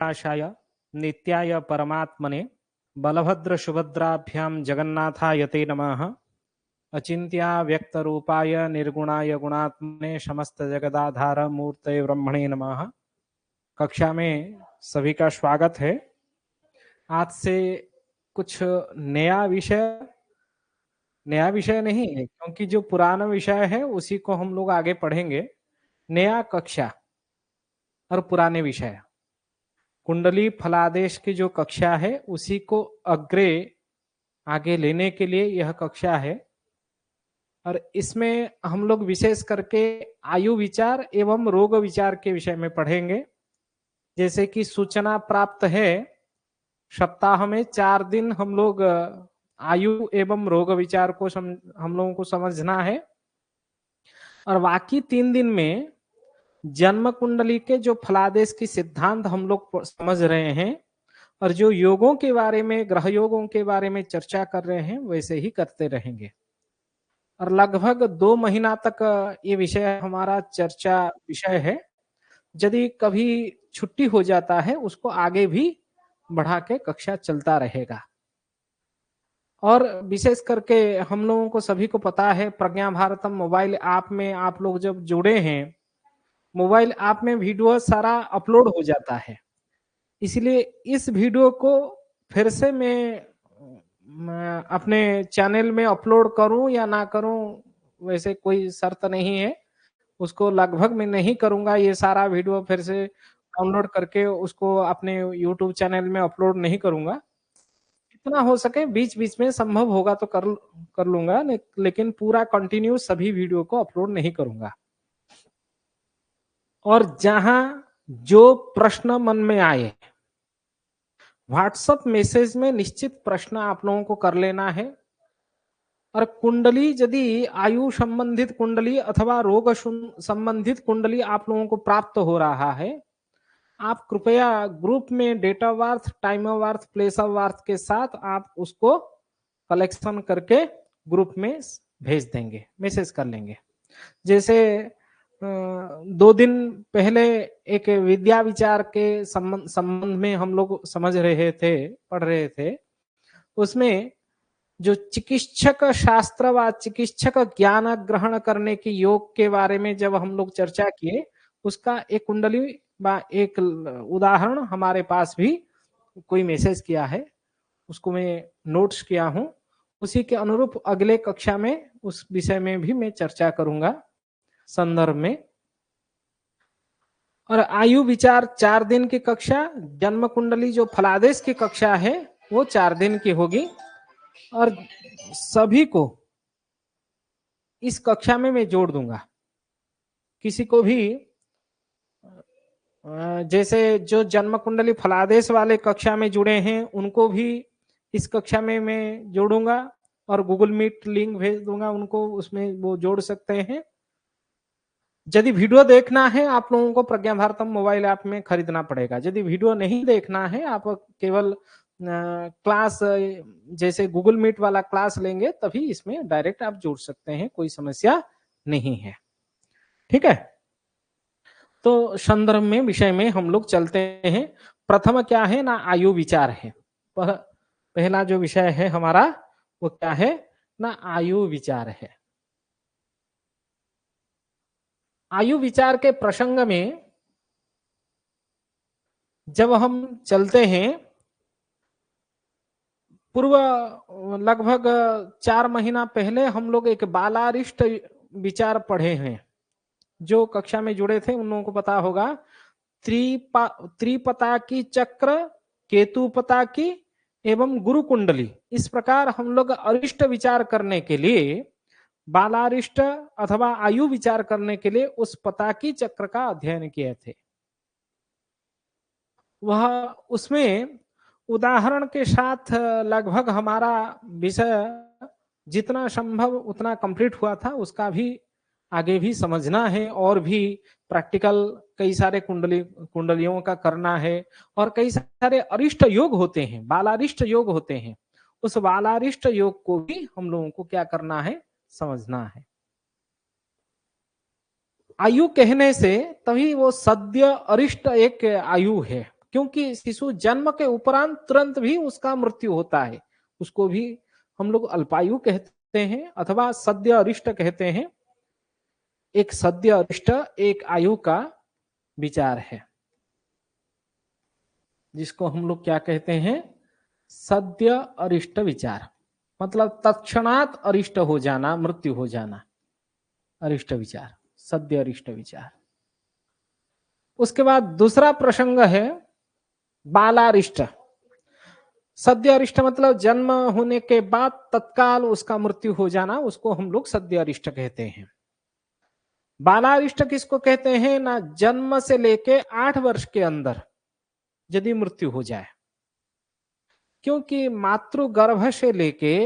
आशाय नित्याय परमात्मने बलभद्र सुभद्राभ्यां जगन्नाथाय ते नमः। अचिंत्या व्यक्त रूपाय निर्गुणाय गुणात्मने समस्त जगदाधार मूर्ते ब्रह्मणे नमः। कक्षा में सभी का स्वागत है। आज से कुछ नया विषय नहीं है, क्योंकि जो पुराना विषय है उसी को हम लोग आगे पढ़ेंगे। नया कक्षा और पुराने विषय, कुंडली फलादेश की जो कक्षा है उसी को आगे लेने के लिए यह कक्षा है। और इसमें हम लोग विशेष करके आयु विचार एवं रोग विचार के विषय में पढ़ेंगे। जैसे कि सूचना प्राप्त है, सप्ताह में 4 दिन हम लोग आयु एवं रोग विचार को हम लोगों को समझना है, और बाकी 3 दिन में जन्म कुंडली के जो फलादेश की सिद्धांत हम लोग समझ रहे हैं और जो योगों के बारे में, ग्रह योगों के बारे में चर्चा कर रहे हैं, वैसे ही करते रहेंगे। और लगभग 2 महीना तक ये विषय हमारा चर्चा विषय है। यदि कभी छुट्टी हो जाता है उसको आगे भी बढ़ा के कक्षा चलता रहेगा। और विशेष करके हम लोगों को सभी को पता है, प्रज्ञा भारतम मोबाइल ऐप में आप लोग जब जुड़े हैं, मोबाइल ऐप में वीडियो सारा अपलोड हो जाता है। इसलिए इस वीडियो को फिर से मैं अपने चैनल में अपलोड करूं या ना करूं, वैसे कोई शर्त नहीं है। उसको लगभग मैं नहीं करूंगा, ये सारा वीडियो फिर से डाउनलोड करके उसको अपने यूट्यूब चैनल में अपलोड नहीं करूंगा। जितना हो सके बीच बीच में संभव होगा तो कर लूंगा, लेकिन पूरा कंटिन्यू सभी वीडियो को अपलोड नहीं करूंगा। और जहां जो प्रश्न मन में आए, व्हाट्सएप मैसेज में निश्चित प्रश्न आप लोगों को कर लेना है। और कुंडली, यदि आयु संबंधित कुंडली अथवा रोग संबंधित कुंडली आप लोगों को प्राप्त हो रहा है, आप कृपया ग्रुप में date of birth, time of birth, place of birth के साथ आप उसको कलेक्शन करके ग्रुप में भेज देंगे, मैसेज कर लेंगे। जैसे 2 दिन पहले एक विद्या विचार के संबंध में हम लोग समझ रहे थे, पढ़ रहे थे। उसमें जो चिकित्सक शास्त्र व चिकित्सक ज्ञान ग्रहण करने की योग के बारे में जब हम लोग चर्चा किए, उसका एक कुंडली व एक उदाहरण हमारे पास भी कोई मैसेज किया है, उसको मैं नोट्स किया हूं। उसी के अनुरूप अगले कक्षा में उस विषय में भी मैं चर्चा करूंगा संदर्भ में। और आयु विचार 4 दिन की कक्षा, जन्म कुंडली जो फलादेश की कक्षा है वो 4 दिन की होगी। और सभी को इस कक्षा में मैं जोड़ दूंगा। किसी को भी जैसे जो जन्म कुंडली फलादेश वाले कक्षा में जुड़े हैं उनको भी इस कक्षा में मैं जोड़ूंगा और गूगल मीट लिंक भेज दूंगा उनको, उसमें वो जोड़ सकते हैं। यदि वीडियो देखना है आप लोगों को प्रज्ञा भारतम मोबाइल ऐप में खरीदना पड़ेगा। यदि वीडियो नहीं देखना है, आप केवल क्लास जैसे गूगल मीट वाला क्लास लेंगे तभी इसमें डायरेक्ट आप जुड़ सकते हैं, कोई समस्या नहीं है। ठीक है, तो संदर्भ में विषय में हम लोग चलते हैं। प्रथम क्या है ना, आयु विचार है। पहला जो विषय है हमारा वो क्या है ना, आयु विचार है। आयु विचार के प्रसंग में जब हम चलते हैं, पूर्व लगभग 4 महीना पहले हम लोग एक बालारिष्ट विचार पढ़े हैं। जो कक्षा में जुड़े थे उन लोगों को पता होगा, त्रिपता की चक्र, केतुपता की एवं गुरु कुंडली, इस प्रकार हम लोग अरिष्ट विचार करने के लिए, बालारिष्ट अथवा आयु विचार करने के लिए उस पता की चक्र का अध्ययन किए थे। वह उसमें उदाहरण के साथ लगभग हमारा विषय जितना संभव उतना कंप्लीट हुआ था, उसका भी आगे भी समझना है और भी प्रैक्टिकल कई सारे कुंडलियों का करना है। और कई सारे अरिष्ट योग होते हैं, बालारिष्ट योग होते हैं, उस बालारिष्ट योग को भी हम लोगों को क्या करना है, समझना है। आयु कहने से तभी वो सद्य अरिष्ट एक आयु है, क्योंकि शिशु जन्म के उपरांत तुरंत भी उसका मृत्यु होता है, उसको भी हम लोग अल्पायु कहते हैं अथवा सद्य अरिष्ट कहते हैं। एक सद्य अरिष्ट एक आयु का विचार है, जिसको हम लोग क्या कहते हैं, सद्य अरिष्ट विचार, मतलब तत्क्षणात अरिष्ट हो जाना, मृत्यु हो जाना, अरिष्ट विचार, सद्य अरिष्ट विचार। उसके बाद दूसरा प्रसंग है बालारिष्ट। सद्य अरिष्ट मतलब जन्म होने के बाद तत्काल उसका मृत्यु हो जाना, उसको हम लोग सद्य अरिष्ट कहते हैं। बालारिष्ट किसको कहते हैं ना, जन्म से लेके 8 वर्ष के अंदर यदि मृत्यु हो जाए, क्योंकि मातृ गर्भ से लेके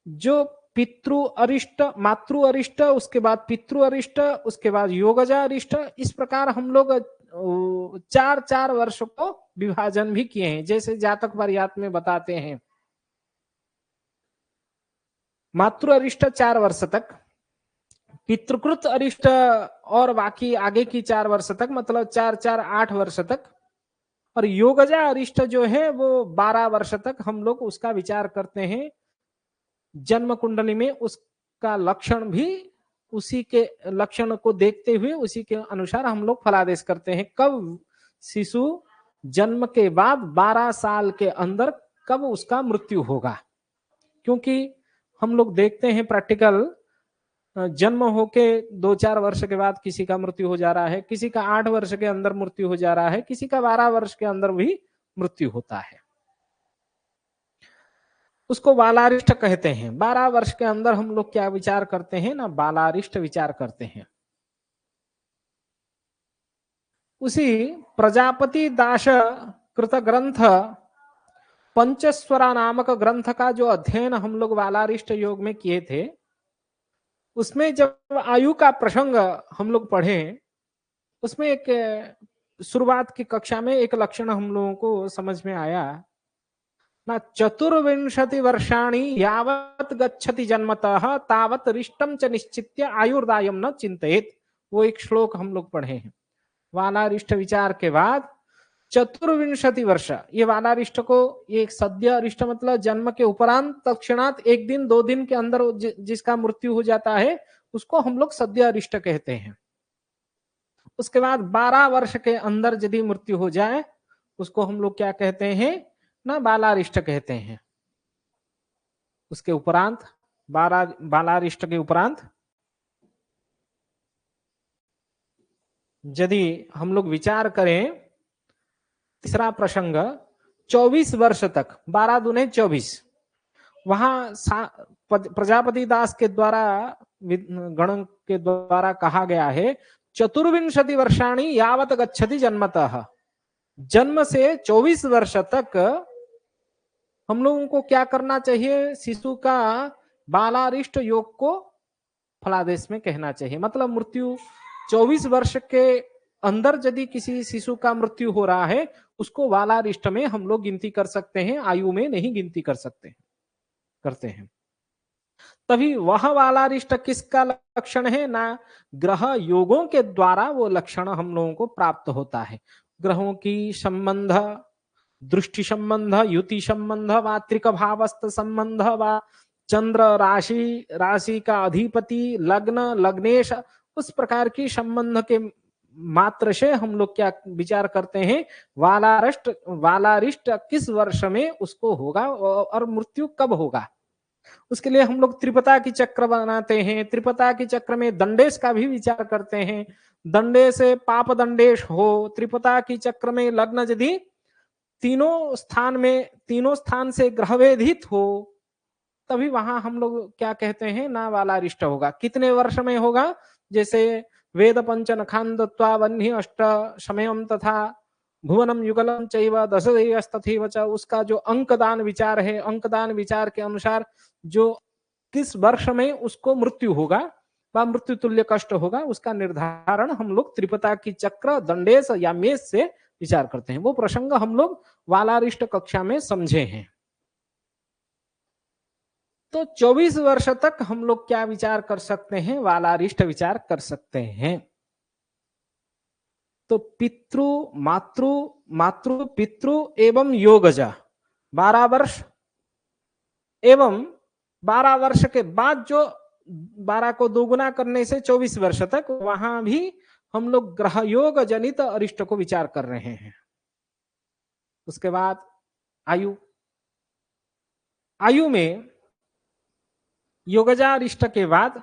जो पितृ अरिष्ट, मातृ अरिष्ट, उसके बाद पितृ अरिष्ट, उसके बाद योगजा अरिष्ट, इस प्रकार हम लोग 4-4 वर्ष को विभाजन भी किए हैं, जैसे जातक वरियात में बताते हैं। मातृ अरिष्ट 4 वर्ष तक, पितृकृत अरिष्ट और बाकी आगे की 4 वर्ष तक, मतलब 4-4 8 वर्ष तक, और योगजा अरिष्ट जो है वो 12 वर्ष तक हम लोग उसका विचार करते हैं। जन्म कुंडली में उसका लक्षण भी उसी के लक्षण को देखते हुए उसी के अनुसार हम लोग फलादेश करते हैं, कब शिशु जन्म के बाद 12 साल के अंदर कब उसका मृत्यु होगा। क्योंकि हम लोग देखते हैं प्रैक्टिकल, जन्म होके 2-4 वर्ष के बाद किसी का मृत्यु हो जा रहा है, किसी का 8 वर्ष के अंदर मृत्यु हो जा रहा है, किसी का 12 वर्ष के अंदर भी मृत्यु होता है। उसको बालारिष्ट कहते हैं। 12 वर्ष के अंदर हम लोग क्या विचार करते हैं ना, बालारिष्ट विचार करते हैं। उसी प्रजापति दास कृत ग्रंथ पंचस्वरा नामक ग्रंथ का जो अध्ययन हम लोग बालारिष्ट योग में किए थे, उसमें जब आयु का प्रसंग हम लोग पढ़े, उसमें एक शुरुआत की कक्षा में एक लक्षण हम लोगों को समझ में आया ना, 24 वर्षाणि यावत गच्छति जन्मतः तावत रिष्टम च निश्चित्य आयुर्दायम न चिंतयेत। वो एक श्लोक हम लोग पढ़े हैं। वालारिष्ट विचार के बाद 24 वर्ष, ये वालारिष्ट को, ये एक सद्य अरिष्ट मतलब जन्म के उपरांत तत्क्षणात 1 दिन 2 दिन के अंदर जिसका मृत्यु हो जाता है, उसको हम लोग सद्य अरिष्ट कहते हैं। उसके बाद 12 वर्ष के अंदर यदि मृत्यु हो जाए, उसको हम लोग क्या कहते हैं ना, बालारिष्ट कहते हैं। उसके उपरांत बालारिष्ट के उपरांत यदि हम लोग विचार करें, तीसरा प्रसंग 24 वर्ष तक, 12 दूने 24, वहां प्रजापति दास के द्वारा गण के द्वारा कहा गया है 24 वर्षाणि यावत गच्छति जन्मतः। जन्म से 24 वर्ष तक हम लोगों को क्या करना चाहिए, शिशु का बालारिष्ट योग को फलादेश में कहना चाहिए। मतलब मृत्यु 24 वर्ष के अंदर यदि किसी शिशु का मृत्यु हो रहा है, उसको बालारिष्ट में हम लोग गिनती कर सकते हैं, आयु में नहीं गिनती कर सकते करते हैं। तभी वह बालारिष्ट किसका लक्षण है ना, ग्रह योगों के द्वारा वो लक्षण हम लोगों को प्राप्त होता है। ग्रहों की संबंध, दृष्टि संबंध, युति संबंध, व त्रिक भावस्थ संबंध, व चंद्र राशि का अधिपति, लग्न लग्नेश, उस प्रकार की संबंध के मात्र से हम लोग क्या विचार करते हैं, वालारिष्ट किस वर्ष में उसको होगा और मृत्यु कब होगा। उसके लिए हम लोग त्रिपता की चक्र बनाते हैं। त्रिपता की चक्र में दंडेश का भी विचार करते हैं। दंडे से पाप दंडेश हो, त्रिपता की चक्र में लग्न यदि तीनों स्थान से ग्रहवेधित हो, तभी वहां हम लोग क्या कहते हैं ना, वालारिष्ट होगा। कितने वर्ष में होगा, जैसे वेद पंचन खांदत्वा वन्य अष्ट समयम तथा भुवनम युगलम चैव दशदेयस्तथैव च, उसका जो अंकदान विचार है, अंकदान विचार के अनुसार जो किस वर्ष में उसको मृत्यु होगा व मृत्यु तुल्य कष्ट होगा, उसका निर्धारण हम लोग त्रिपता की चक्र, दंडेश या मेष से विचार करते हैं। वो प्रसंग हम लोग वालारिष्ट कक्षा में समझे हैं। तो 24 वर्ष तक हम लोग क्या विचार कर सकते हैं, वालारिष्ट विचार कर सकते हैं। तो पितृ मातृ मातृ पितृ एवं योगजा 12 वर्ष एवं 12 वर्ष के बाद जो 12 को दोगुना करने से 24 वर्ष तक, वहां भी हम लोग ग्रह योग जनित अरिष्ट को विचार कर रहे हैं। उसके बाद आयु, आयु में योगजा अरिष्ट के बाद,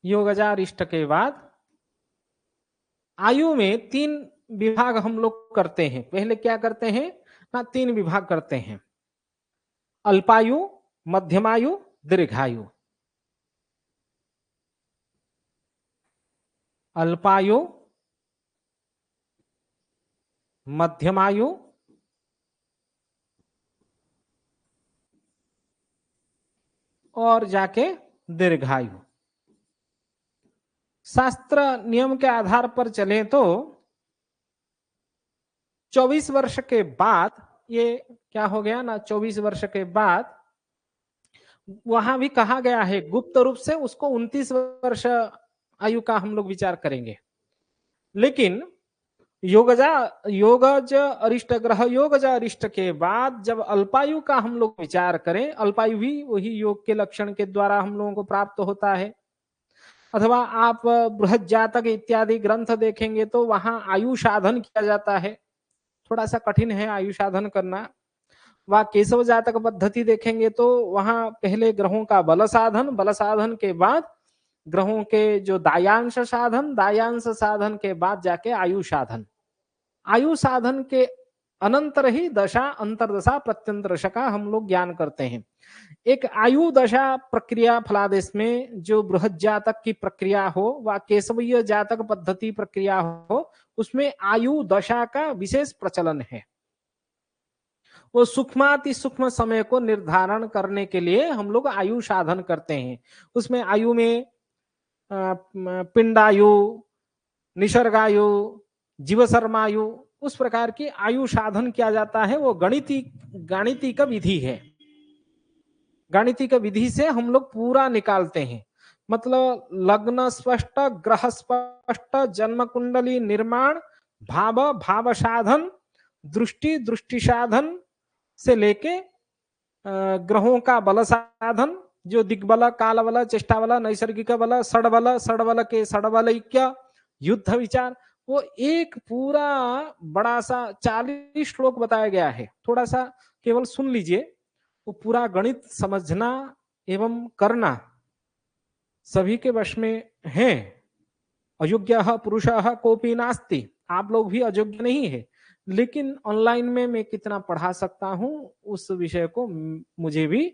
योगजा अरिष्ट के बाद आयु में 3 विभाग हम लोग करते हैं। पहले क्या करते हैं ना, 3 विभाग करते हैं, अल्पायु, मध्यमायु, दीर्घायु। अल्पायु, मध्यमायु और जाके दीर्घायु। शास्त्र नियम के आधार पर चलें तो 24 वर्ष के बाद, ये क्या हो गया ना, 24 वर्ष के बाद वहां भी कहा गया है गुप्त रूप से उसको 29 वर्ष आयु का हम लोग विचार करेंगे। लेकिन योगज अरिष्ट, ग्रह योगज अरिष्ट के बाद जब अल्पायु का हम लोग विचार करें, अल्पायु भी वही योग के लक्षण के द्वारा हम लोगों को प्राप्त होता है। अथवा आप बृहद जातक इत्यादि ग्रंथ देखेंगे तो वहां आयु साधन किया जाता है, थोड़ा सा कठिन है आयु साधन करना। वह केशव जातक पद्धति देखेंगे तो वहां पहले ग्रहों का बल साधन, बल साधन के बाद ग्रहों के जो दायांश साधन, दायांश साधन के बाद जाके आयु साधन, आयु साधन के अनंतर ही दशा, अंतरदशा, प्रत्यंतरदशा का हम लोग ज्ञान करते हैं। एक आयु दशा प्रक्रिया फलादेश में जो बृहद जातक की प्रक्रिया हो व केशवीय जातक पद्धति प्रक्रिया हो, उसमें आयु दशा का विशेष प्रचलन है। वो सूक्ष्माति सूक्ष्म समय को निर्धारण करने के लिए हम लोग आयु साधन करते हैं। उसमें आयु में पिंडायु, निसर्गायु, जीवशर्मायु, उस प्रकार की आयु साधन किया जाता है। वो गणितिक विधि है, गणितिक विधि से हम लोग पूरा निकालते हैं। मतलब लग्न स्पष्ट, ग्रह स्पष्ट, जन्म कुंडली निर्माण, भाव, भाव साधन, दृष्टि, दृष्टि साधन से लेके ग्रहों का बल साधन, जो दिग्बल, काल बल, चेष्टा बल, नैसर्गिक बल, षडबल, षडबल के षडबलैक्य, युद्ध विचार, वो एक पूरा बड़ा सा 40 श्लोक बताया गया है। थोड़ा सा केवल सुन लीजिए, वो पूरा गणित समझना एवं करना सभी के वश में है। अयोग्य पुरुषः कोपी नास्ति, आप लोग भी अयोग्य नहीं है, लेकिन ऑनलाइन में मैं कितना पढ़ा सकता हूं उस विषय को मुझे भी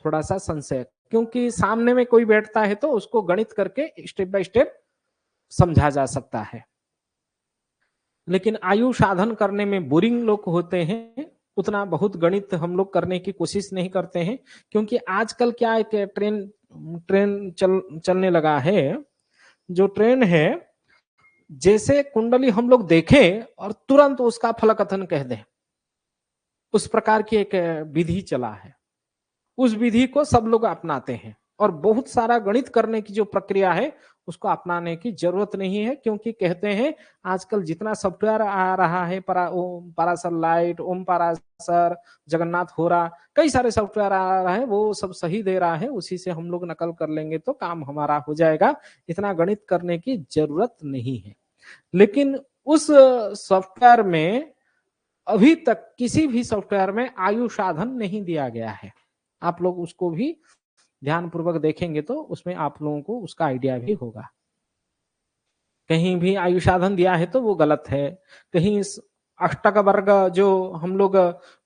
थोड़ा सा संशय, क्योंकि सामने में कोई बैठता है तो उसको गणित करके स्टेप बाय स्टेप समझा जा सकता है। लेकिन आयु साधन करने में बोरिंग लोग होते हैं, उतना बहुत गणित हम लोग करने की कोशिश नहीं करते हैं। क्योंकि आजकल क्या एक ट्रेन चलने लगा है, जो ट्रेन है जैसे कुंडली हम लोग देखें और तुरंत उसका फल कथन कह दें, उस प्रकार की एक विधि चला है। उस विधि को सब लोग अपनाते हैं और बहुत सारा गणित करने की जो प्रक्रिया है उसको अपनाने की जरूरत नहीं है। क्योंकि कहते हैं आजकल जितना सॉफ्टवेयर आ रहा है, परासर लाइट, ओम परासर, जगन्नाथ होरा, कई सारे सॉफ्टवेयर आ रहा है, वो सब सही दे रहा है, उसी से हम लोग नकल कर लेंगे तो काम हमारा हो जाएगा। इतना गणित करने की जरूरत नहीं है। लेकिन उस सॉफ्टवेयर में अभी तक किसी भी सॉफ्टवेयर में आयु साधन नहीं दिया गया है। आप लोग उसको भी ध्यान पूर्वक देखेंगे तो उसमें आप लोगों को उसका आइडिया भी होगा। कहीं भी आयु साधन दिया है तो वो गलत है। कहीं अष्टक वर्ग, जो हम लोग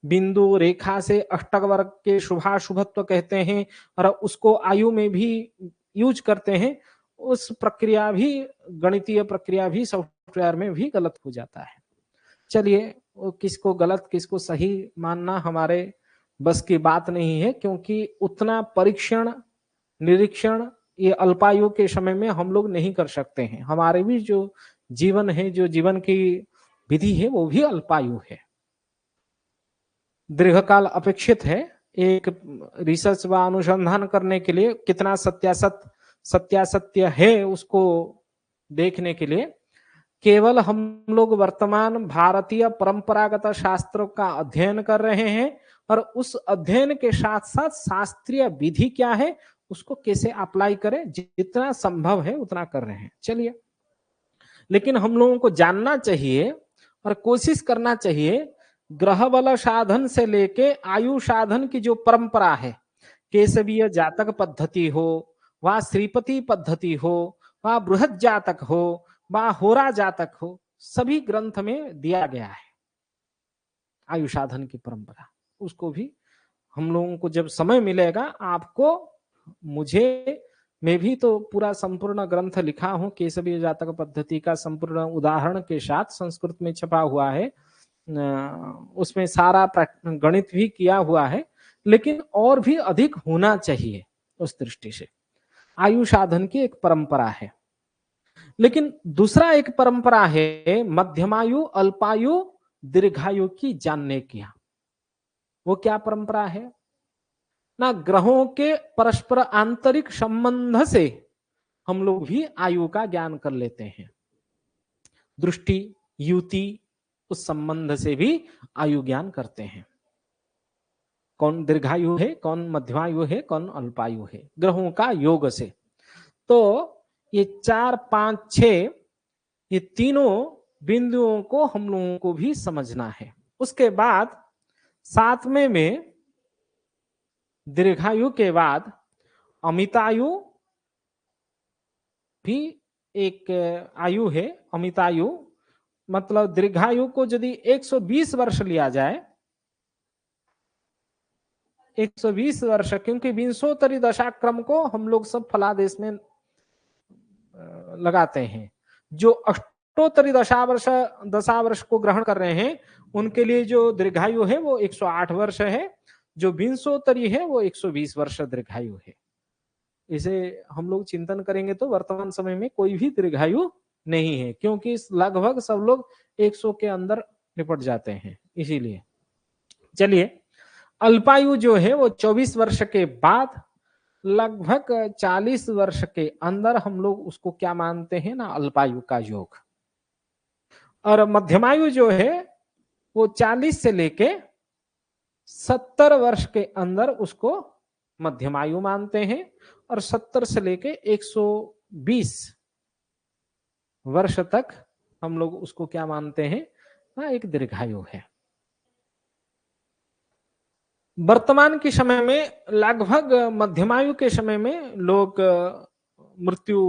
बिंदु रेखा से अष्टक वर्ग के शुभाशुभत्व कहते हैं और उसको आयु में भी यूज करते हैं, उस प्रक्रिया भी, गणितीय प्रक्रिया भी सॉफ्टवेयर में भी गलत हो जाता है। चलिए, किसको गलत किसको सही मानना हमारे बस की बात नहीं है, क्योंकि उतना परीक्षण निरीक्षण ये अल्पायु के समय में हम लोग नहीं कर सकते हैं। हमारे भी जो जीवन है, जो जीवन की विधि है, वो भी अल्पायु है, दीर्घकाल अपेक्षित है। एक रिसर्च व अनुसंधान करने के लिए कितना सत्यासत्य है उसको देखने के लिए केवल हम लोग वर्तमान भारतीय परंपरागत शास्त्रों का अध्ययन कर रहे हैं और उस अध्ययन के साथ साथ शास्त्रीय विधि क्या है उसको कैसे अप्लाई करें, जितना संभव है उतना कर रहे हैं। चलिए, लेकिन हम लोगों को जानना चाहिए और कोशिश करना चाहिए ग्रह बल साधन से लेके आयु साधन की जो परंपरा है, केशवीय जातक पद्धति हो, वह श्रीपति पद्धति हो, वह बृहद जातक हो, वह होरा जातक हो, सभी ग्रंथ में दिया गया है आयु साधन की परंपरा। उसको भी हम लोगों को जब समय मिलेगा, आपको, मुझे, मैं भी तो पूरा संपूर्ण ग्रंथ लिखा हूं केशवीय जातक पद्धति का, संपूर्ण उदाहरण के साथ संस्कृत में छपा हुआ है, उसमें सारा गणित भी किया हुआ है, लेकिन और भी अधिक होना चाहिए। उस दृष्टि से आयु साधन की एक परंपरा है, लेकिन दूसरा एक परंपरा है मध्यमायु अल्पायु दीर्घायु की जानने की। वो क्या परंपरा है ना, ग्रहों के परस्पर आंतरिक संबंध से हम लोग भी आयु का ज्ञान कर लेते हैं। दृष्टि, युति, उस संबंध से भी आयु ज्ञान करते हैं। कौन दीर्घायु है, कौन मध्यमायु है, कौन अल्पायु है, ग्रहों का योग से। तो ये 4, 5, 6 ये तीनों बिंदुओं को हम लोगों को भी समझना है। उसके बाद 7वें में दीर्घायु के बाद अमितायु भी एक आयु है। अमितायु मतलब दीर्घायु को यदि 120 वर्ष लिया जाए, 120 वर्ष, क्योंकि विंशोत्तरी दशाक्रम को हम लोग सब फलादेश में लगाते हैं। जो अष्टोत्तरी दशावर्ष को ग्रहण कर रहे हैं उनके लिए जो दीर्घायु है वो 108 वर्ष है, जो विंशोत्तरी है वो 120 वर्ष दीर्घायु है। इसे हम लोग चिंतन करेंगे तो वर्तमान समय में कोई भी दीर्घायु नहीं है, क्योंकि लगभग सब लोग 100 के अंदर निपट जाते हैं। इसीलिए चलिए, अल्पायु जो है वो 24 वर्ष के बाद लगभग 40 वर्ष के अंदर हम लोग उसको क्या मानते हैं ना, अल्पायु का योग। और मध्यमायु जो है वो 40 से लेके 70 वर्ष के अंदर उसको मध्यमायु मानते हैं, और 70 से लेके 120 वर्ष तक हम लोग उसको क्या मानते हैं ना, एक दीर्घायु है। वर्तमान के समय में लगभग मध्यमायु के समय में लोग मृत्यु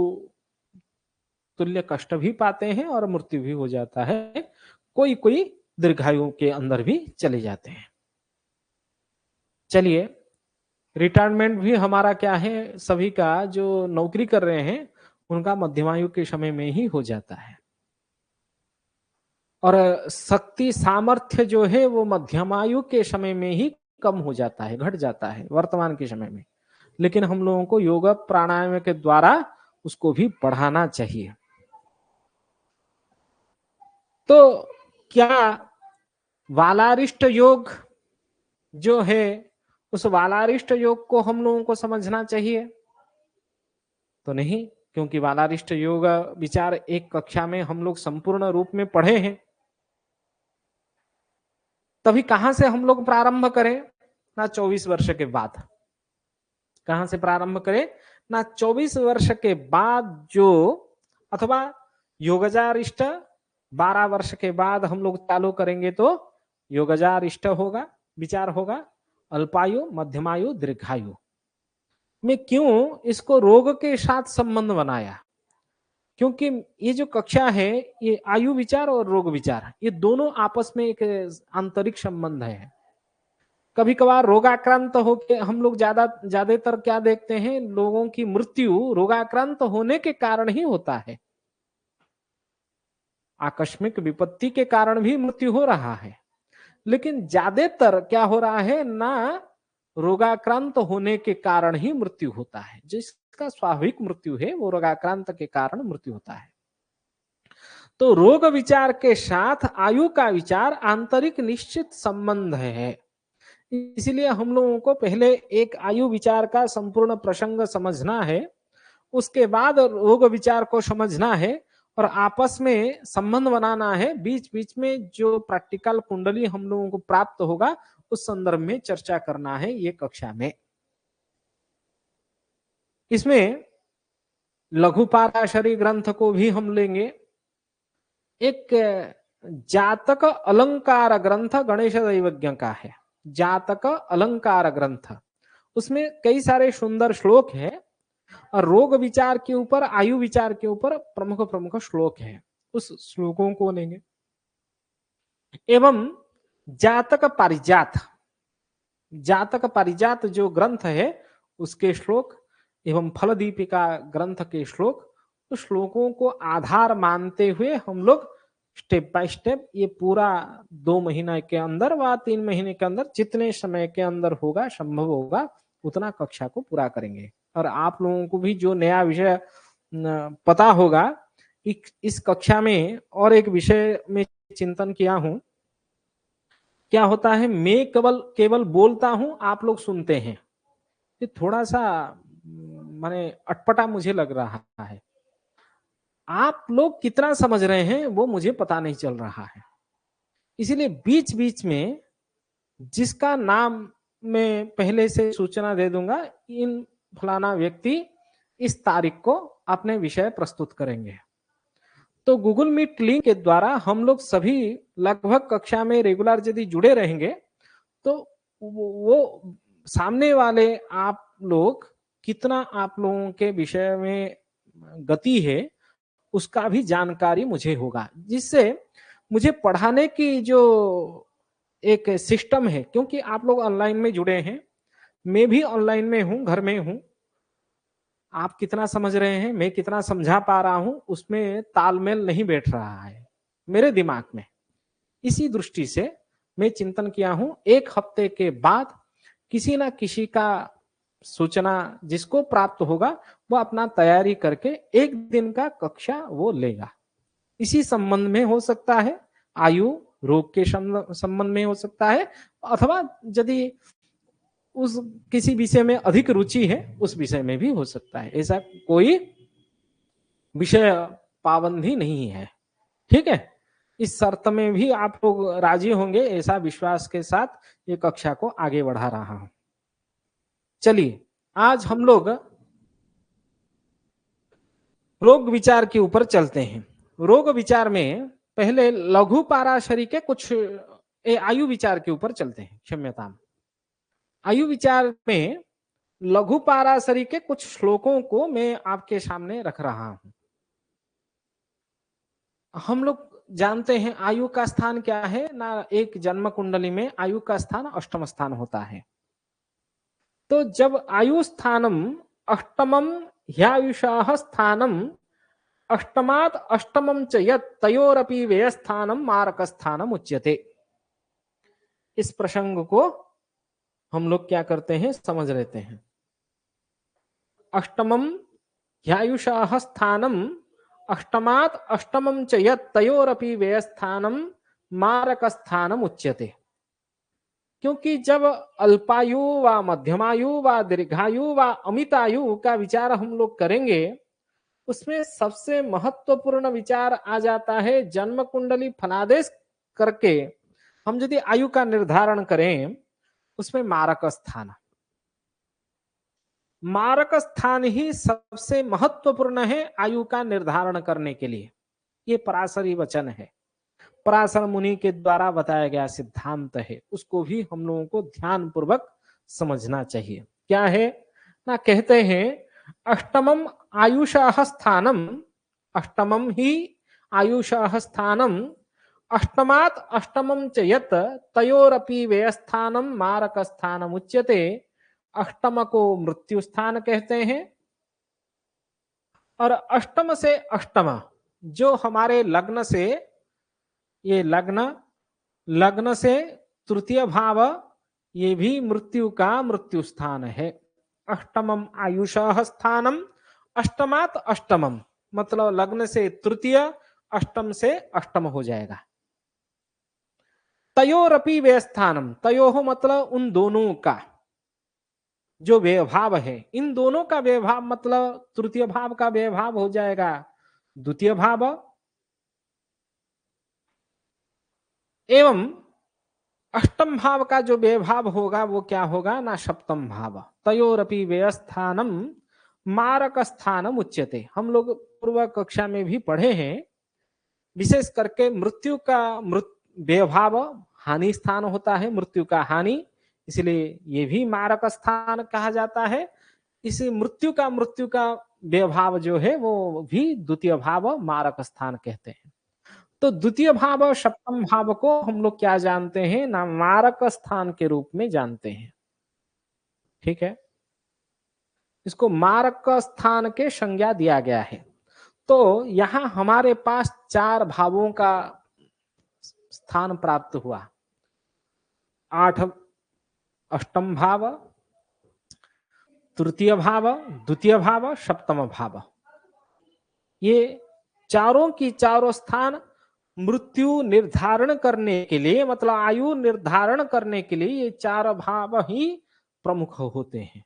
तुल्य कष्ट भी पाते हैं और मृत्यु भी हो जाता है। कोई कोई दीर्घायु के अंदर भी चले जाते हैं। चलिए, रिटायरमेंट भी हमारा क्या है, सभी का जो नौकरी कर रहे हैं उनका मध्यमायु के समय में ही हो जाता है। और शक्ति सामर्थ्य जो है वो मध्यमायु के समय में ही कम हो जाता है, घट जाता है वर्तमान के समय में। लेकिन हम लोगों को योग प्राणायाम के द्वारा उसको भी बढ़ाना चाहिए। तो क्या वालारिष्ट योग जो है, उस वालारिष्ट योग को हम लोगों को समझना चाहिए? तो नहीं, क्योंकि वालारिष्ट योग विचार एक कक्षा में हम लोग संपूर्ण रूप में पढ़े हैं। तभी कहां से हम लोग प्रारंभ करें ना, 24 वर्ष के बाद। कहां से प्रारंभ करें ना, 24 वर्ष के बाद जो, अथवा योगजारिष्ट 12 वर्ष के बाद हम लोग चालू करेंगे तो योगजारिष्ट होगा, विचार होगा। अल्पायु, मध्यमायु, दीर्घायु में क्यों इसको रोग के साथ संबंध बनाया? क्योंकि ये जो कक्षा है ये आयु विचार और रोग विचार, ये दोनों आपस में एक आंतरिक संबंध है। कभी कभार रोगाक्रांत होके हम लोग ज्यादातर क्या देखते हैं, लोगों की मृत्यु रोगाक्रांत होने के कारण ही होता है। आकस्मिक विपत्ति के कारण भी मृत्यु हो रहा है, लेकिन ज्यादातर क्या हो रहा है ना, रोगाक्रांत होने के कारण ही मृत्यु होता है। जिसका स्वाभाविक मृत्यु है वो रोगाक्रांत के कारण मृत्यु होता है। तो रोग विचार के साथ आयु का विचार आंतरिक निश्चित संबंध है। इसलिए हम लोगों को पहले एक आयु विचार का संपूर्ण प्रसंग समझना है, उसके बाद रोग विचार को समझना है, और आपस में संबंध बनाना है। बीच बीच में जो प्रैक्टिकल कुंडली हम लोगों को प्राप्त होगा उस संदर्भ में चर्चा करना है ये कक्षा में। इसमें लघु पाराशरी ग्रंथ को भी हम लेंगे। एक जातक अलंकार ग्रंथ गणेश दैवज्ञ का है, जातक अलंकार ग्रंथ। उसमें कई सारे सुंदर श्लोक है और रोग विचार के ऊपर, आयु विचार के ऊपर प्रमुख प्रमुख श्लोक है, उस श्लोकों को लेंगे। एवं जातक पारिजात, जातक पारिजात जो ग्रंथ है उसके श्लोक एवं फल दीपिका ग्रंथ के श्लोक, उस श्लोकों को आधार मानते हुए हम लोग स्टेप बाय स्टेप ये पूरा 2 महीने के अंदर व 3 महीने के अंदर जितने समय के अंदर होगा, संभव होगा, उतना कक्षा को पूरा करेंगे। और आप लोगों को भी जो नया विषय पता होगा, इस कक्षा में और एक विषय में चिंतन किया हूं। क्या होता है, मैं केवल बोलता हूं, आप लोग सुनते हैं। ये थोड़ा सा माने अटपटा मुझे लग रहा है। आप लोग कितना समझ रहे हैं वो मुझे पता नहीं चल रहा है। इसीलिए बीच बीच में जिसका नाम मैं पहले से सूचना दे दूंगा, इन फलाना व्यक्ति इस तारीख को अपने विषय प्रस्तुत करेंगे। तो गूगल मीट लिंक के द्वारा हम लोग सभी लगभग कक्षा में रेगुलर यदि जुड़े रहेंगे तो वो सामने वाले आप लोग कितना आप लोगों के विषय में गति है उसका भी जानकारी मुझे होगा, जिससे मुझे पढ़ाने की जो एक सिस्टम है, क्योंकि आप लोग ऑनलाइन में जुड़े हैं, मैं भी ऑनलाइन में हूं, घर में हूं, आप कितना समझ रहे हैं, मैं कितना समझा पा रहा हूं, उसमें तालमेल नहीं बैठ रहा है मेरे दिमाग में। इसी दृष्टि से मैं चिंतन किया हूं, 1 हफ्ते के बाद किसी ना किसी का सूचना जिसको प्राप्त होगा वो अपना तैयारी करके 1 दिन का कक्षा वो लेगा। इसी संबंध में हो सकता है, आयु रोग के संबंध में हो सकता है, अथवा यदि उस किसी विषय में अधिक रुचि है उस विषय में भी हो सकता है। ऐसा कोई विषय पाबंदी नहीं है। ठीक है, इस शर्त में भी आप लोग राजी होंगे, ऐसा विश्वास के साथ ये कक्षा को आगे बढ़ा रहा हूं। चलिए, आज हम लोग रोग विचार के ऊपर चलते हैं। रोग विचार में पहले लघु पाराशरी के कुछ आयु विचार के ऊपर चलते हैं, क्षम्यताम। आयु विचार में लघु पाराशरी के कुछ श्लोकों को मैं आपके सामने रख रहा हूं। हम लोग जानते हैं आयु का स्थान क्या है ना, एक जन्म कुंडली में आयु का स्थान अष्टम स्थान होता है। तो जब आयु स्थानम अष्टमम ह्यायुषाः स्थानम अष्टमात् अष्टमम च यत् तयोरपि व्ययस्थानम मारक स्थानम उच्यते। इस प्रसंग को हम लोग क्या करते हैं, समझ लेते हैं। अष्टमम ह्यायुषाः स्थानम अष्टमात् अष्टमम च यत् तयोरपि व्ययस्थानम मारक स्थानम उच्यते। क्योंकि जब अल्पायु व मध्यमायु व दीर्घायु व अमितायु का विचार हम लोग करेंगे, उसमें सबसे महत्वपूर्ण विचार आ जाता है जन्म कुंडली फलादेश करके हम यदि आयु का निर्धारण करें, उसमें मारक स्थान, मारक स्थान ही सबसे महत्वपूर्ण है आयु का निर्धारण करने के लिए। ये पराशरी वचन है, पराशर मुनि के द्वारा बताया गया सिद्धांत है, उसको भी हम लोगों को ध्यान पूर्वक समझना चाहिए। क्या है ना, कहते हैं अष्टमम आयुषाः स्थानम, अष्टमम ही आयुषाः स्थानम अष्टमात् अष्टमम च यत् तयोरपि व्ययस्थानम मारक स्थानम उच्यते। अष्टम को मृत्यु स्थान कहते हैं और अष्टम से अष्टम जो हमारे लग्न से, ये लग्न से तृतीय भाव, ये भी मृत्यु का मृत्यु स्थान है। अष्टमम आयुषाः स्थानम अष्टमात् अष्टमम, मतलब लग्न से तृतीय, अष्टम से अष्टम हो जाएगा। तयोरपि व्ययस्थानम, तयोः मतलब उन दोनों का जो व्ययभाव है, इन दोनों का व्ययभाव मतलब तृतीय भाव का व्ययभाव हो जाएगा द्वितीय भाव एवं अष्टम भाव का जो व्ययभाव होगा वो क्या होगा ना सप्तम भाव। तयोरपि व्ययस्थानम मारक स्थानम उच्यते। हम लोग पूर्व कक्षा में भी पढ़े हैं, विशेष करके मृत्यु का व्ययभाव हानि स्थान होता है, मृत्यु का हानि, इसलिए ये भी मारक स्थान कहा जाता है। इसी मृत्यु का व्ययभाव जो है वो भी द्वितीय भाव मारक स्थान कहते हैं। तो द्वितीय भाव और सप्तम भाव को हम लोग क्या जानते हैं ना मारक स्थान के रूप में जानते हैं। ठीक है, इसको मारक स्थान के संज्ञा दिया गया है। तो यहां हमारे पास चार भावों का स्थान प्राप्त हुआ। आठ अष्टम भाव, तृतीय भाव, द्वितीय भाव, सप्तम भाव। ये चारों की चारों स्थान मृत्यु निर्धारण करने के लिए, मतलब आयु निर्धारण करने के लिए ये चार भाव ही प्रमुख होते हैं।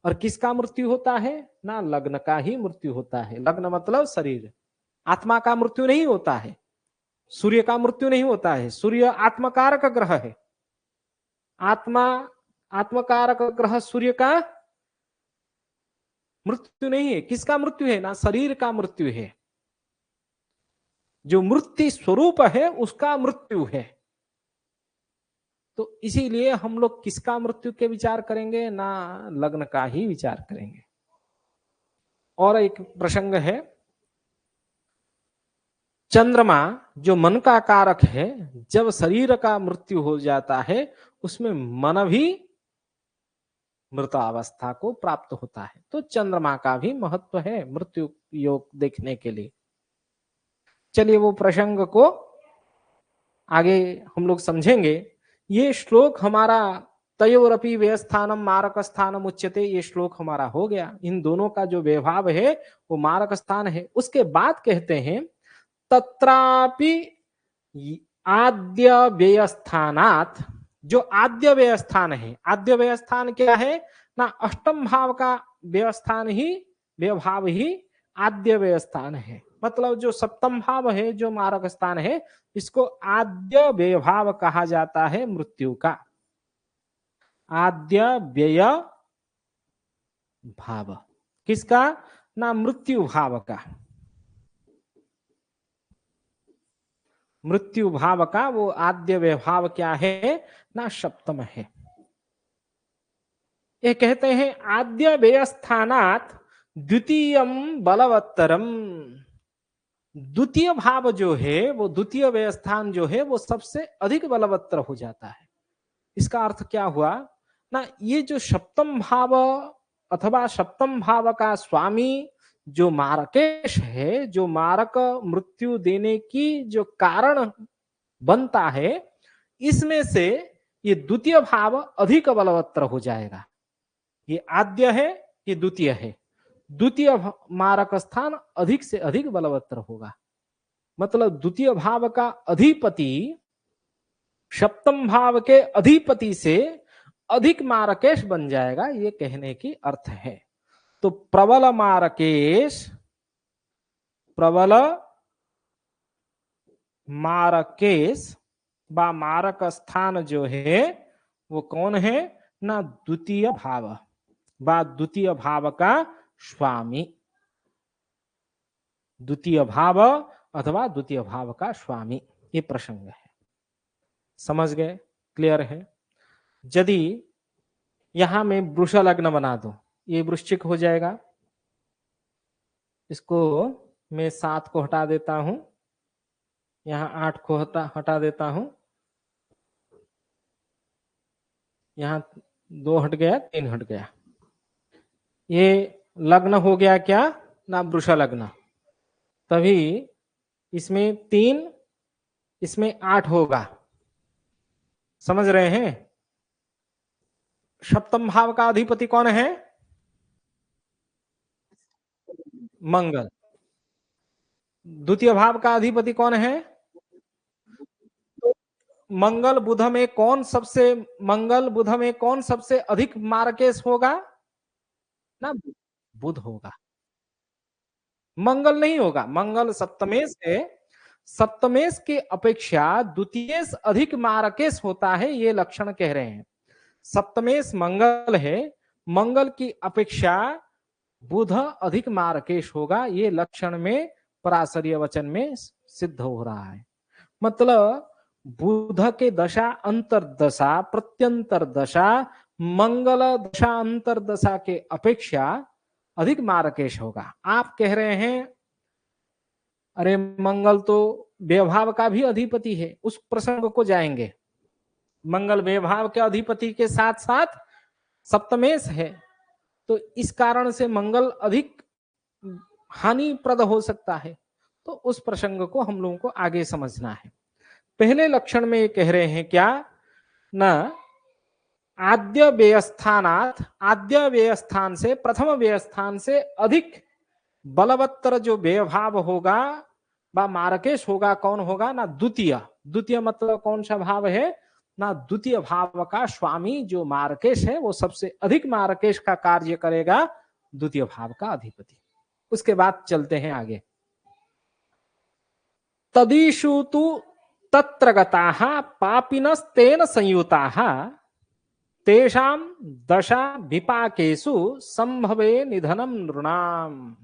और किसका मृत्यु होता है ना लग्न का ही मृत्यु होता है। लग्न मतलब शरीर, आत्मा का मृत्यु नहीं होता है, सूर्य का मृत्यु नहीं होता है। सूर्य आत्मकारक ग्रह है, आत्मा आत्मकारक ग्रह सूर्य का मृत्यु नहीं है। किसका मृत्यु है ना शरीर का मृत्यु है, जो मृत्यु स्वरूप है उसका मृत्यु है। तो इसीलिए हम लोग किसका मृत्यु के विचार करेंगे ना लग्न का ही विचार करेंगे। और एक प्रसंग है, चंद्रमा जो मन का कारक है, जब शरीर का मृत्यु हो जाता है उसमें मन भी मृतावस्था को प्राप्त होता है। तो चंद्रमा का भी महत्व है मृत्यु योग देखने के लिए। चलिए वो प्रसंग को आगे हम लोग समझेंगे। ये श्लोक हमारा तयोरपि व्ययस्थानम मारक स्थानम उच्यते, ये श्लोक हमारा हो गया। इन दोनों का जो व्ययभाव है वो मारक स्थान है। उसके बाद कहते हैं तत्रापि आद्य व्ययस्थानात्, जो आद्य व्ययस्थान है, आद्य व्ययस्थान क्या है ना अष्टम भाव का व्ययस्थान ही, व्ययभाव ही आद्य व्ययस्थान है। मतलब जो सप्तम भाव है जो मारक स्थान है इसको आद्य व्ययभाव कहा जाता है मृत्यु का। आद्य व्यय भाव किसका ना मृत्यु भाव का, मृत्यु भाव का वो आद्य व्ययभाव क्या है ना सप्तम है। ये कहते हैं आद्य व्ययस्थानात् द्वितीयम बलवत्तरम। द्वितीय भाव जो है वो द्वितीय व्ययस्थान जो है वो सबसे अधिक बलवत्तर हो जाता है। इसका अर्थ क्या हुआ ना ये जो सप्तम भाव अथवा सप्तम भाव का स्वामी जो मारकेश है, जो मारक मृत्यु देने की जो कारण बनता है, इसमें से ये द्वितीय भाव अधिक बलवत्तर हो जाएगा। ये आद्य है, ये द्वितीय है, द्वितीय मारक स्थान अधिक से अधिक बलवत्तर होगा। मतलब द्वितीय भाव का अधिपति सप्तम भाव के अधिपति से अधिक मारकेश बन जाएगा, ये कहने की अर्थ है। तो प्रबल मारकेश, प्रबल मारकेश बा मारक स्थान जो है वो कौन है ना द्वितीय भाव बा द्वितीय भाव का स्वामी, द्वितीय भाव अथवा द्वितीय भाव का स्वामी, ये प्रसंग है। समझ गए? क्लियर है? यदि यहां मैं वृष लग्न बना दूं, ये वृश्चिक हो जाएगा। इसको मैं 7 को हटा देता हूं, यहां 8 को हटा देता हूं, यहां 2 हट गया, 3 हट गया। ये लग्न हो गया क्या ना वृष लग्न। तभी इसमें 3, इसमें 8 होगा। समझ रहे हैं? सप्तम भाव का अधिपति कौन है? मंगल। द्वितीय भाव का अधिपति कौन है? मंगल बुध में कौन सबसे, मंगल बुध में कौन सबसे अधिक मार्केश होगा ना? बुध होगा, मंगल नहीं होगा। मंगल सप्तमे से सप्तमेश के अपेक्षा द्वितीयेश अधिक मारकेश होता है, ये लक्षण कह रहे हैं। सप्तमेश मंगल है, मंगल की अपेक्षा बुध अधिक मारकेश होगा, ये लक्षण में पराशरीय वचन में सिद्ध हो रहा है। मतलब बुध के दशा अंतरदशा प्रत्यंतर दशा मंगल दशा अंतरदशा के अपेक्षा अधिक मारकेश होगा। आप कह रहे हैं अरे मंगल तो व्यभाव का भी अधिपति है, उस प्रसंग को जाएंगे। मंगल व्यभाव के अधिपति के साथ साथ सप्तमेश है, तो इस कारण से मंगल अधिक हानिप्रद हो सकता है। तो उस प्रसंग को हम लोगों को आगे समझना है। पहले लक्षण में ये कह रहे हैं क्या न आद्य व्ययस्थानात्, आद्य व्ययस्थान से प्रथम व्ययस्थान से अधिक बलवत्तर जो व्ययभाव होगा व मारकेश होगा, कौन होगा ना द्वितीय। द्वितीय मतलब कौन सा भाव है ना, द्वितीय भाव का स्वामी जो मारकेश है वो सबसे अधिक मारकेश का कार्य करेगा, द्वितीय भाव का अधिपति। उसके बाद चलते हैं आगे। तदीशु तु तत्र गताः पापिनस्तेन संयुताः तेषां दशा विपाकेषु संभवे निधनम नृणाम।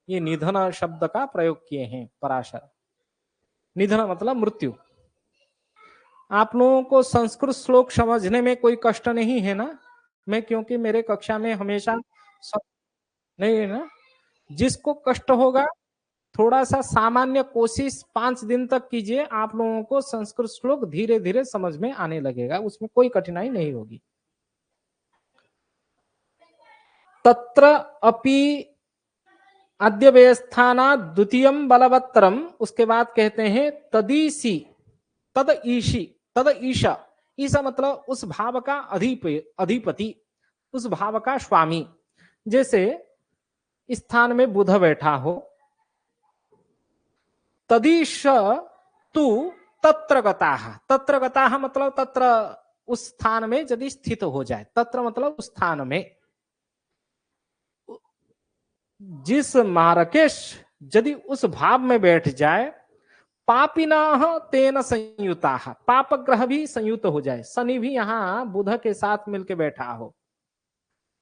ये निधन शब्द का प्रयोग किए हैं पराशर। निधन मतलब मृत्यु। आप लोगों को संस्कृत श्लोक समझने में कोई कष्ट नहीं है ना? मैं क्योंकि मेरे कक्षा में हमेशा नहीं है ना, जिसको कष्ट होगा थोड़ा सा सामान्य कोशिश 5 दिन तक कीजिए, आप लोगों को संस्कृत श्लोक धीरे धीरे समझ में आने लगेगा, उसमें कोई कठिनाई नहीं होगी। तत्र अपि आद्य व्यवस्थाना द्वितीयम बलवत्तरम, उसके बाद कहते हैं तदीसी, तद ईशी, तद ईशा, ईशा मतलब उस भाव का अधिपति, उस भाव का स्वामी। जैसे स्थान में बुध बैठा हो, तदीश तु तत्र गताः, तत्र गताः मतलब तत्र उस स्थान में यदि स्थित हो जाए, तत्र मतलब उस स्थान में। जिस मारकेश यदि उस भाव में बैठ जाए, पापिनाः तेन संयुताः, पाप ग्रह भी संयुक्त हो जाए, शनि भी यहां बुध के साथ मिलके बैठा हो,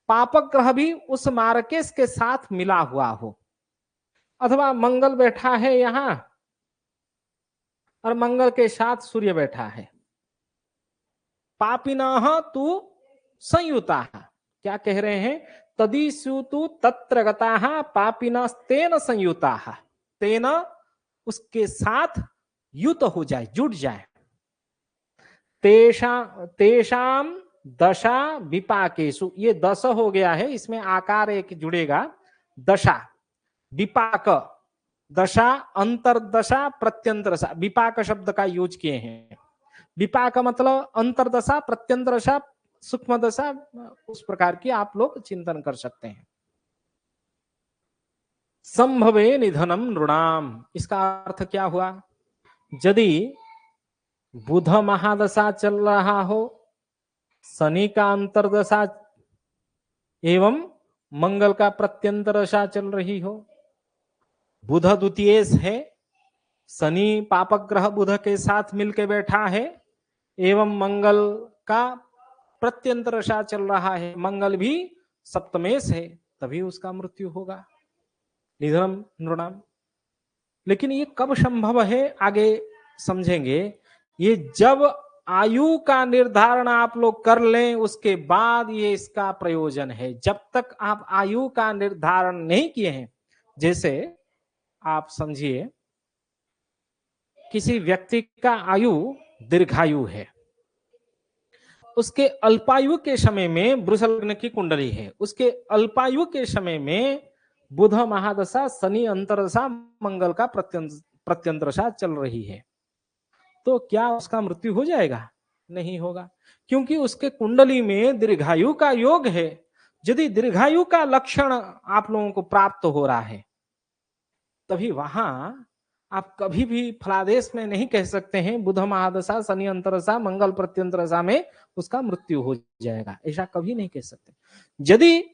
पाप ग्रह भी उस मारकेश के साथ मिला हुआ हो, अथवा मंगल बैठा है यहां और मंगल के साथ सूर्य बैठा है, पापिनाः तु संयुताः। क्या कह रहे हैं? तदीसु तु तत्र गताः पापिनस्तेन संयुताः, तेन उसके साथ युत हो जाए, जुट जाए। तेषाम दशा विपाकेषु, ये दश हो गया है, इसमें आकार एक जुड़ेगा, दशा विपाक, दशा अंतरदशा प्रत्यंतरशा, विपाक शब्द का यूज किए हैं। विपाक मतलब अंतरदशा प्रत्यंतरशा सूक्ष्म दशा, उस प्रकार की आप लोग चिंतन कर सकते हैं। संभवे निधनम नृणाम, इसका अर्थ क्या हुआ? यदि बुध महादशा चल रहा हो, शनि का अंतरदशा एवं मंगल का प्रत्यंतरशा चल रही हो, बुध द्वितीयेश है, शनि पापक ग्रह बुध के साथ मिलके बैठा है, एवं मंगल का प्रत्यंतरशा चल रहा है, मंगल भी सप्तमेश है, तभी उसका मृत्यु होगा, निधनम नृणाम। लेकिन ये कब संभव है आगे समझेंगे। ये जब आयु का निर्धारण आप लोग कर लें उसके बाद ये इसका प्रयोजन है। जब तक आप आयु का निर्धारण नहीं किए हैं, जैसे आप समझिए किसी व्यक्ति का आयु दीर्घायु है, उसके अल्पायु के समय में वृष लग्न की कुंडली है, उसके अल्पायु के समय में बुध महादशा, शनि अंतरदशा, मंगल का प्रत्यंतरशा चल रही है, तो क्या उसका मृत्यु हो जाएगा? नहीं होगा, क्योंकि उसके कुंडली में दीर्घायु का योग है। यदि दीर्घायु का लक्षण आप लोगों को प्राप्त हो रहा है, तभी वहां आप कभी भी फलादेश में नहीं कह सकते हैं बुध महादशा, शनि अंतरदशा, मंगल प्रत्यंतरशा में उसका मृत्यु हो जाएगा, ऐसा कभी नहीं कह सकते। यदि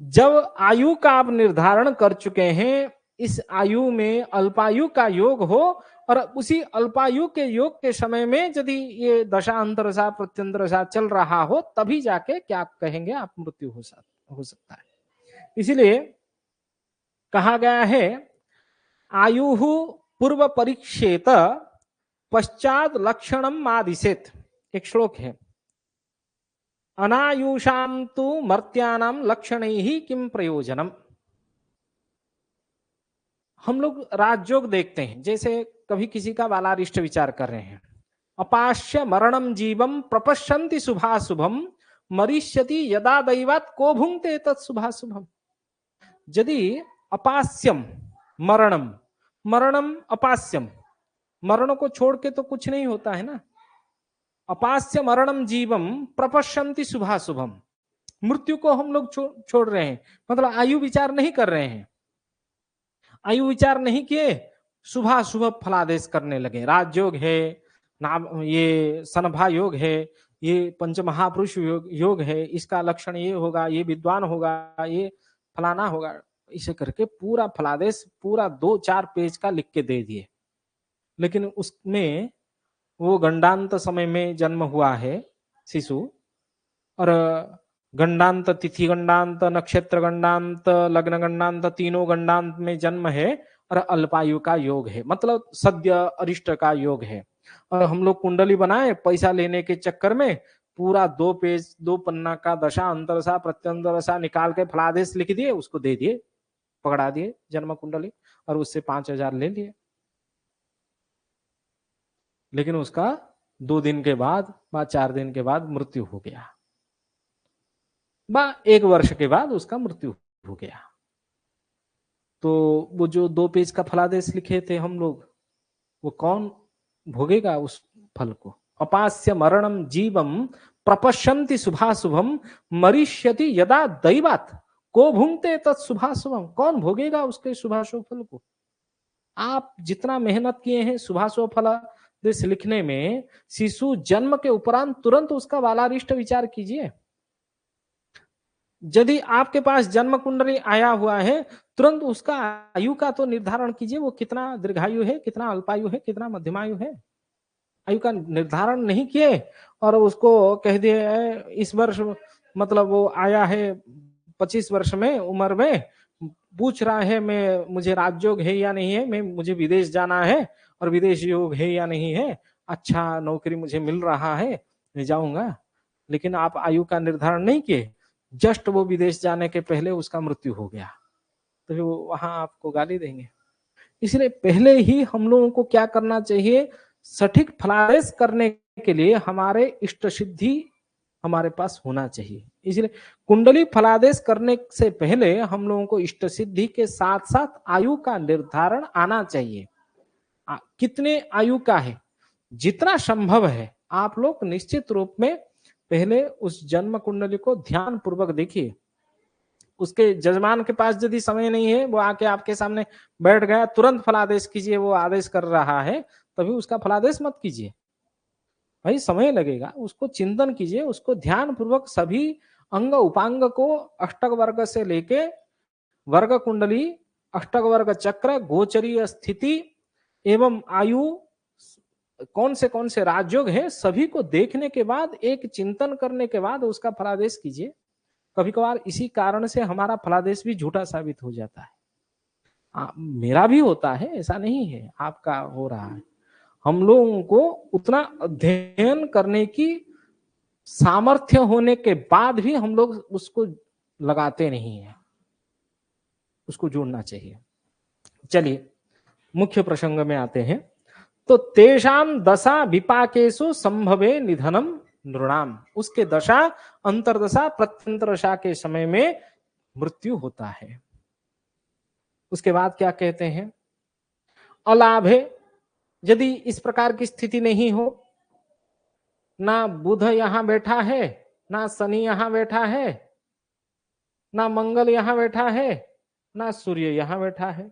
जब आयु का आप निर्धारण कर चुके हैं, इस आयु में अल्पायु का योग हो और उसी अल्पायु के योग के समय में यदि ये दशा अंतरदशा प्रत्यंतरदशा चल रहा हो तभी जाके क्या कहेंगे आप मृत्यु हो सकता है। इसीलिए कहा गया है आयु पूर्व परीक्षेत पश्चात लक्षणम आदिशेत। एक श्लोक है, अनायुषाम तु मर्त्यानाम लक्षणैहि किम प्रयोजनम। हम लोग राजयोग देखते हैं, जैसे कभी किसी का बालारिष्ट विचार कर रहे हैं, अपाश्य मरणम जीवम प्रपश्यन्ति शुभाशुभम मरिष्यति यदा दैवात को भुंक्ते तत्शुभाशुभम। यदि अपास्यम मरणम, मरणम अपास्यम, मरण को छोड़ के तो कुछ नहीं होता है ना। अपास्य मरणम जीवम प्रपश्यन्ति शुभाशुभम, मृत्यु को हम लोग छोड़ रहे हैं, मतलब आयु विचार नहीं कर रहे हैं। आयु विचार नहीं किए, शुभाशुभ फलादेश करने लगे। राजयोग है, नाम ये सनभा योग है, ये पंचमहापुरुष योग है, इसका लक्षण ये होगा, ये विद्वान होगा, ये फलाना होगा, इसे करके पूरा फलादेश पूरा 2-4 पेज का लिख के दे दिए। लेकिन उसमें वो गंडांत समय में जन्म हुआ है शिशु, और गंडांत, तिथि गंडांत, नक्षत्र गंडांत, लग्न गंडांत, तीनों गंडांत में जन्म है और अल्पायु का योग है, मतलब सद्य अरिष्ट का योग है। और हम लोग कुंडली बनाए पैसा लेने के चक्कर में पूरा 2 पेज 2 पन्ना का दशा अंतरदशा प्रत्यंतरदशा निकाल के फलादेश लिख दिए, उसको दे दिए, पकड़ा दिए जन्म कुंडली, और उससे 5,000 ले लिए। लेकिन उसका 2 दिन के बाद 4 दिन के बाद मृत्यु हो गया, 1 वर्ष के बाद उसका मृत्यु हो गया। तो वो जो 2 पेज का फलादेश लिखे थे हम लोग, वो कौन भोगेगा उस फल को? अपास्य मरणम जीवम प्रपश्यन्ति शुभाशुभम मरिष्यति यदा दैवात को भुंक्ते तत्शुभाशुभम। कौन भोगेगा उसके शुभाशुभ फल को? आप जितना मेहनत किए हैं शुभाशुभ फलादेश लिखने में, शिशु जन्म के उपरांत तुरंत उसका बालारिष्ट विचार कीजिए। यदि आपके पास जन्म कुंडली आया हुआ है, तुरंत उसका आयु का तो निर्धारण कीजिए, वो कितना दीर्घायु है, कितना अल्पायु है, कितना मध्यमायु है। आयु का निर्धारण नहीं किए और उसको कह दिए इस वर्ष, मतलब वो आया है 25 वर्ष में उम्र में, पूछ रहा है मैं मुझे राजयोग है या नहीं है, मैं मुझे विदेश जाना है और विदेश योग है या नहीं है, अच्छा नौकरी मुझे मिल रहा है, मैं जाऊंगा। लेकिन आप आयु का निर्धारण नहीं किए, जस्ट वो विदेश जाने के पहले उसका मृत्यु हो गया, तो फिर वहां आपको गाली देंगे। इसलिए पहले ही हम लोगों को क्या करना चाहिए, सटीक फलादेश करने के लिए हमारे इष्ट सिद्धि हमारे पास होना चाहिए। इसलिए कुंडली फलादेश करने से पहले हम लोगों को इष्ट सिद्धि के साथ साथ आयु का निर्धारण आना चाहिए। कितने आयु का है, जितना संभव है आप लोग निश्चित रूप में पहले उस जन्म कुंडली को ध्यान पूर्वक देखिए। उसके जजमान के पास यदि समय नहीं है, वो आके आपके सामने बैठ गया, तुरंत फलादेश कीजिए, वो आदेश कर रहा है, तभी उसका फलादेश मत कीजिए भाई, समय लगेगा। उसको चिंतन कीजिए, उसको ध्यान पूर्वक सभी अंग उपांग को अष्टक वर्ग से लेके वर्ग कुंडली, अष्टक वर्ग चक्र, गोचरीय स्थिति एवं आयु, कौन से राजयोग है, सभी को देखने के बाद, एक चिंतन करने के बाद उसका फलादेश कीजिए। कभी कभार इसी कारण से हमारा फलादेश भी झूठा साबित हो जाता है। मेरा भी होता है, ऐसा नहीं है आपका हो रहा है। हम लोगों को उतना अध्ययन करने की सामर्थ्य होने के बाद भी हम लोग उसको लगाते नहीं है, उसको जोड़ना चाहिए। चलिए मुख्य प्रसंग में आते हैं। तो तेषाम दशा विपाकेषु संभवे निधनम नृणाम, उसके दशा अंतरदशा प्रत्यंतरदशा के समय में मृत्यु होता है। उसके बाद क्या कहते हैं, अलाभे, यदि इस प्रकार की स्थिति नहीं हो, ना बुध यहां बैठा है, ना शनि यहां बैठा है, ना मंगल यहां बैठा है, ना सूर्य यहां बैठा है,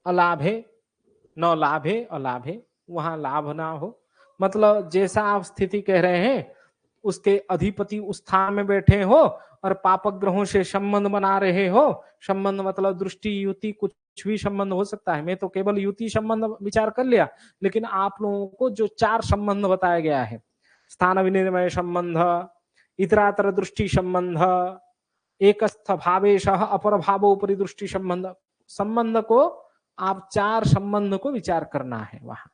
अलाभे न लाभे अलाभे, वहां लाभ ना हो, मतलब जैसा आप स्थिति कह रहे हैं उसके अधिपति उस स्थान में बैठे हो और पापक ग्रहों से संबंध बना रहे हो, संबंध मतलब दृष्टि, युति, कुछ भी संबंध हो सकता है। मैं तो केवल युति संबंध विचार कर लिया, लेकिन आप लोगों को जो 4 संबंध बताया गया है, स्थान विनिर्मय संबंध, इतरातर दृष्टि संबंध, एकस्थ भावेश अपर भावोपरि दृष्टि संबंध, संबंध को आप 4 संबंध को विचार करना है। वहां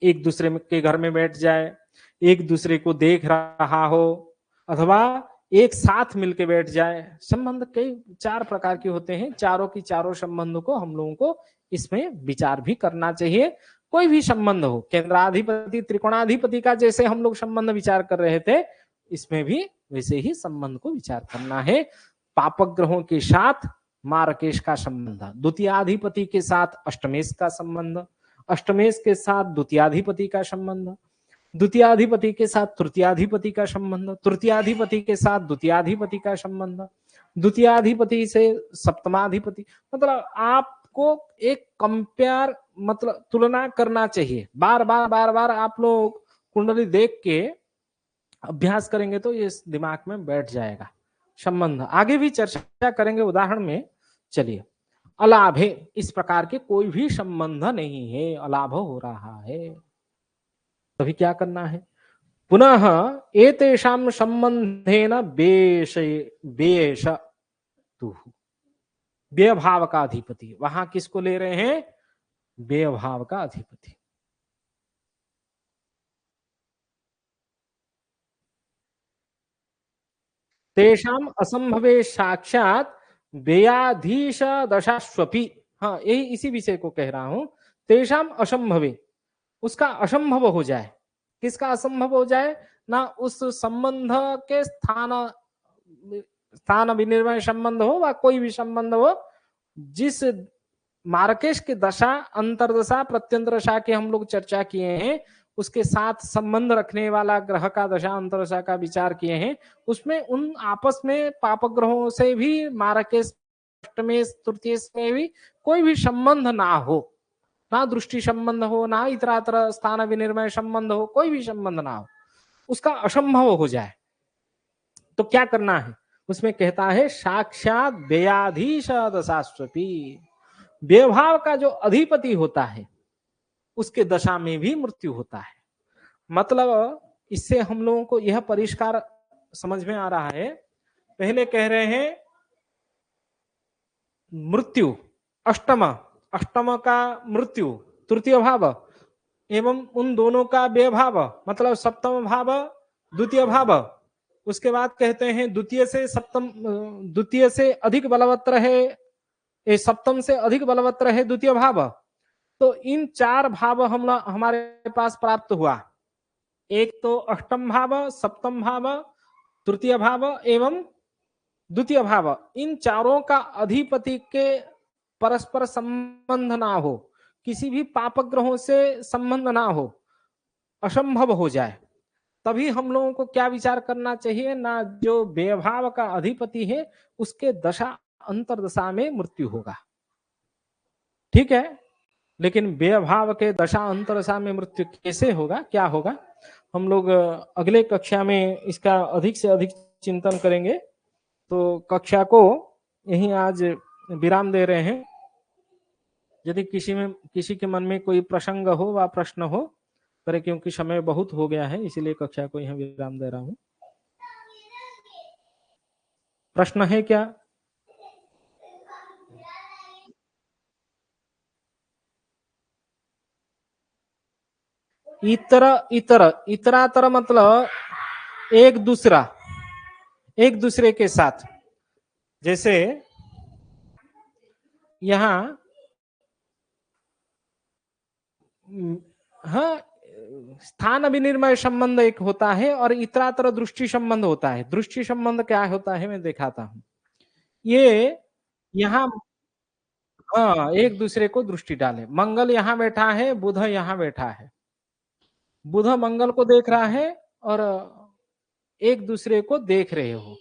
एक दूसरे के घर में बैठ जाए, एक दूसरे को देख रहा हो, अथवा एक साथ मिलके बैठ जाए। संबंध कई 4 प्रकार के होते हैं। चारों की चारों संबंध को हम लोगों को इसमें विचार भी करना चाहिए। कोई भी संबंध हो, केंद्राधिपति त्रिकोणाधिपति का जैसे हम लोग संबंध विचार कर रहे थे, इसमें भी वैसे ही संबंध को विचार करना है। पापक ग्रहों के साथ मार्केश का संबंध, द्वितीयाधिपति के साथ अष्टमेश का संबंध, अष्टमेश के साथ द्वितीयाधिपति का संबंध, द्वितीयाधिपति के साथ तृतीयाधिपति का संबंध, तृतीयाधिपति के साथ द्वितीयाधिपति का संबंध, द्वितीयाधिपति से सप्तमाधिपति। मतलब आपको एक कंपेयर, मतलब तुलना करना चाहिए। बार बार आप लोग कुंडली देख के अभ्यास करेंगे तो ये दिमाग में बैठ जाएगा। संबंध आगे भी चर्चा करेंगे उदाहरण में। चलिए, अलाभ है, इस प्रकार के कोई भी संबंध नहीं है, अलाभ हो रहा है, तभी क्या करना है? पुनः एतेषां संबंधेन बेश तु, व्यय भाव का अधिपति। वहां किसको ले रहे हैं? व्यय भाव का अधिपति। तेषाम असंभवे साक्षात व्ययाधीश दशास्वपि। हाँ, यही इसी विषय को कह रहा हूं। तेषाम असंभवे, उसका असंभव हो जाए। किसका असंभव हो जाए? ना उस संबंध के स्थान विनिर्मय संबंध हो व कोई भी संबंध हो, जिस मार्केश की दशा, अंतरदशा, प्रत्यंतरदशा की हम लोग चर्चा किए हैं, उसके साथ संबंध रखने वाला ग्रह का दशा अंतरदशा का विचार किए हैं, उसमें उन आपस में पापक ग्रहों से भी, मार्केश, अष्टमेश, तृतीयेश में भी कोई भी संबंध ना हो, ना दृष्टि संबंध हो, ना इतरातर स्थान विनिर्मय संबंध हो, कोई भी संबंध ना हो, उसका असंभव हो जाए तो क्या करना है? उसमें कहता है साक्षात व्ययाधीश दशास्वपी। व्यभाव का जो अधिपति होता है उसके दशा में भी मृत्यु होता है। मतलब इससे हम लोगों को यह परिष्कार समझ में आ रहा है। पहले कह रहे हैं मृत्यु, अष्टम, अष्टम का मृत्यु, तृतीय भाव, एवं उन दोनों का व्यभाव, मतलब सप्तम भाव, द्वितीय भाव। उसके बाद कहते हैं द्वितीय से सप्तम, द्वितीय से अधिक बलवत्तर है, सप्तम से अधिक बलवत्तर है द्वितीय भाव। तो इन 4 भाव हमारे पास प्राप्त हुआ। एक तो अष्टम भाव, सप्तम भाव, तृतीय भाव एवं द्वितीय भाव। इन चारों का अधिपति के परस्पर संबंध ना हो, किसी भी पापक ग्रहों से संबंध ना हो, असंभव हो जाए, तभी हम लोगों को क्या विचार करना चाहिए? ना जो व्यभाव का अधिपति है उसके दशा अंतरदशा में मृत्यु होगा, ठीक है। लेकिन व्यभाव के दशा अंतरदशा में मृत्यु कैसे होगा, क्या होगा, हम लोग अगले कक्षा में इसका अधिक से अधिक चिंतन करेंगे। तो कक्षा को यहीं आज विराम दे रहे हैं। यदि किसी के मन में कोई प्रसंग हो व प्रश्न हो करे, क्योंकि समय बहुत हो गया है, इसीलिए कक्षा को यहाँ विराम दे रहा हूँ। प्रश्न है क्या? इतरातर मतलब एक दूसरे के साथ। जैसे यहाँ हाँ, स्थान विनिर्मय संबंध एक होता है और इतरातर दृष्टि संबंध होता है। दृष्टि संबंध क्या होता है मैं दिखाता हूं। ये यहाँ, हाँ, एक दूसरे को दृष्टि डाले। मंगल यहाँ बैठा है, बुध यहाँ बैठा है, बुध मंगल को देख रहा है और एक दूसरे को देख रहे हो।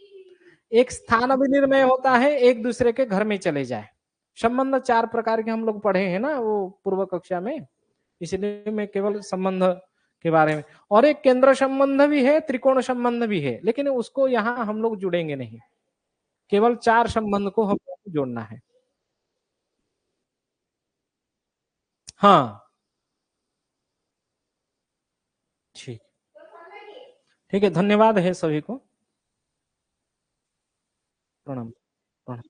एक स्थान विनिर्मय होता है, एक दूसरे के घर में चले जाए। संबंध 4 प्रकार के हम लोग पढ़े हैं ना वो पूर्व कक्षा में, इसलिए मैं केवल संबंध के बारे में, और एक केंद्र संबंध भी है, त्रिकोण संबंध भी है, लेकिन उसको यहाँ हम लोग जुड़ेंगे नहीं, केवल 4 संबंध को हम लोग को जोड़ना है। हाँ, ठीक, ठीक है, धन्यवाद है सभी को। प्रणाम। प्रणाम।